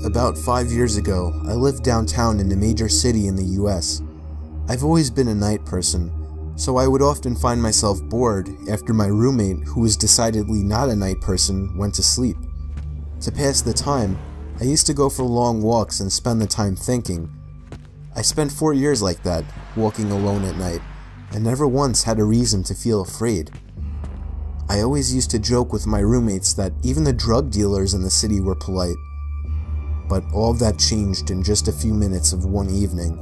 About 5 years ago, I lived downtown in a major city in the US. I've always been a night person, so I would often find myself bored after my roommate, who was decidedly not a night person, went to sleep. To pass the time, I used to go for long walks and spend the time thinking. I spent 4 years like that, walking alone at night, and never once had a reason to feel afraid. I always used to joke with my roommates that even the drug dealers in the city were polite. But all of that changed in just a few minutes of one evening.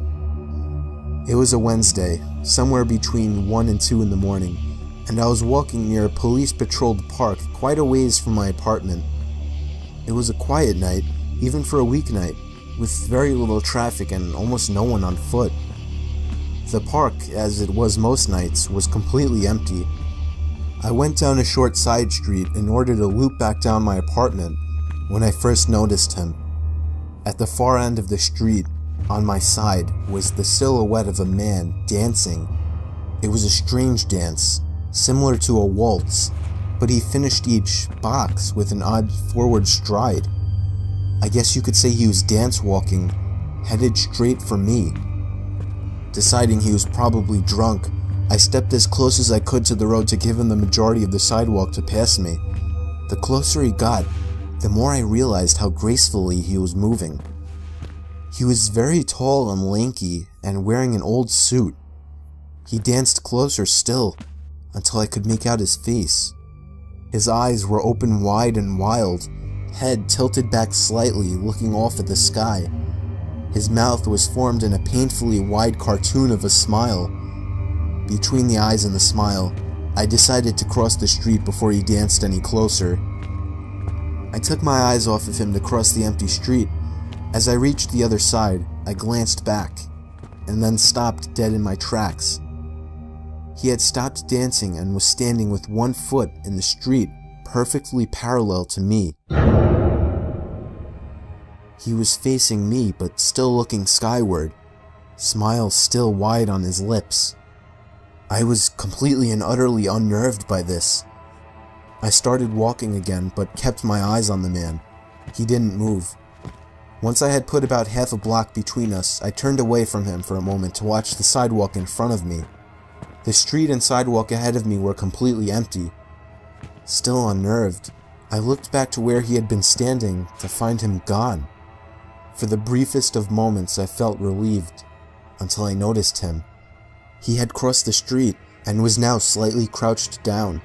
It was a Wednesday, somewhere between 1 and 2 in the morning, and I was walking near a police-patrolled park quite a ways from my apartment. It was a quiet night, even for a weeknight, with very little traffic and almost no one on foot. The park, as it was most nights, was completely empty. I went down a short side street in order to loop back down my apartment when I first noticed him. At the far end of the street, on my side, was the silhouette of a man dancing. It was a strange dance, similar to a waltz, but he finished each box with an odd forward stride. I guess you could say he was dance walking, headed straight for me. Deciding he was probably drunk, I stepped as close as I could to the road to give him the majority of the sidewalk to pass me. The closer he got, the more I realized how gracefully he was moving. He was very tall and lanky and wearing an old suit. He danced closer still until I could make out his face. His eyes were open wide and wild, head tilted back slightly, looking off at the sky. His mouth was formed in a painfully wide cartoon of a smile. Between the eyes and the smile, I decided to cross the street before he danced any closer. I took my eyes off of him to cross the empty street. As I reached the other side, I glanced back, and then stopped dead in my tracks. He had stopped dancing and was standing with one foot in the street, perfectly parallel to me. He was facing me, but still looking skyward, smile still wide on his lips. I was completely and utterly unnerved by this. I started walking again, but kept my eyes on the man. He didn't move. Once I had put about half a block between us, I turned away from him for a moment to watch the sidewalk in front of me. The street and sidewalk ahead of me were completely empty. Still unnerved, I looked back to where he had been standing to find him gone. For the briefest of moments I felt relieved, until I noticed him. He had crossed the street and was now slightly crouched down.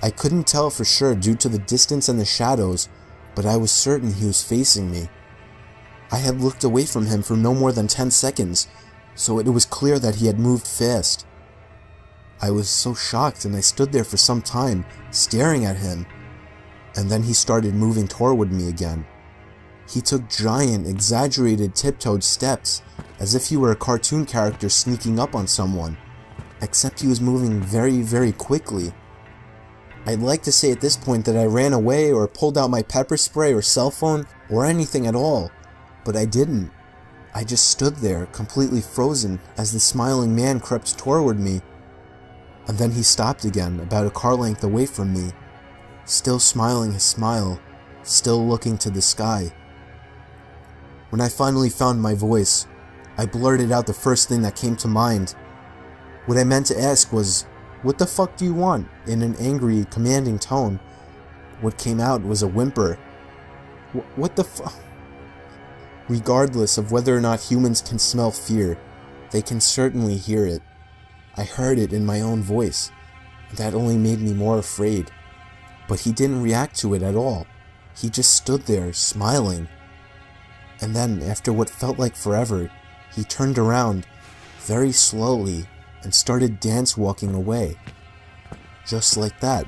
I couldn't tell for sure due to the distance and the shadows, but I was certain he was facing me. I had looked away from him for no more than 10 seconds, so it was clear that he had moved fast. I was so shocked and I stood there for some time, staring at him, and then he started moving toward me again. He took giant, exaggerated tiptoed steps, as if he were a cartoon character sneaking up on someone, except he was moving very, very quickly. I'd like to say at this point that I ran away or pulled out my pepper spray or cell phone or anything at all, but I didn't. I just stood there, completely frozen, as the smiling man crept toward me. And then he stopped again, about a car length away from me, still smiling his smile, still looking to the sky. When I finally found my voice, I blurted out the first thing that came to mind. What I meant to ask was, "What the fuck do you want?" in an angry, commanding tone. What came out was a whimper. What the fuck? Regardless of whether or not humans can smell fear, they can certainly hear it. I heard it in my own voice, and that only made me more afraid. But he didn't react to it at all. He just stood there, smiling. And then, after what felt like forever, he turned around, very slowly, and started dance walking away. Just like that.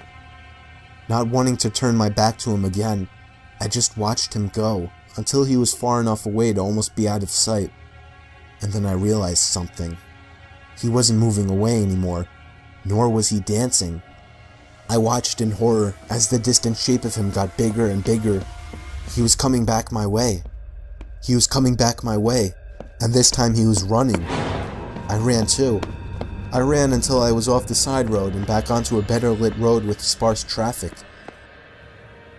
Not wanting to turn my back to him again, I just watched him go, until he was far enough away to almost be out of sight. And then I realized something. He wasn't moving away anymore, nor was he dancing. I watched in horror as the distant shape of him got bigger and bigger. He was coming back my way. He was coming back my way, and this time he was running. I ran too. I ran until I was off the side road and back onto a better lit road with sparse traffic.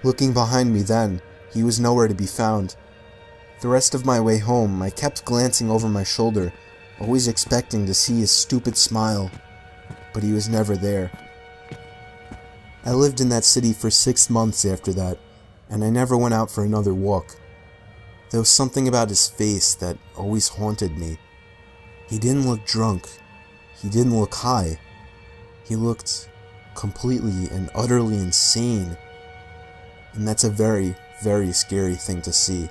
Looking behind me then, He was nowhere to be found. The rest of my way home, I kept glancing over my shoulder, always expecting to see his stupid smile, but he was never there. I lived in that city for 6 months after that, and I never went out for another walk. There was something about his face that always haunted me. He didn't look drunk. He didn't look high. He looked completely and utterly insane. And that's a very, very scary thing to see.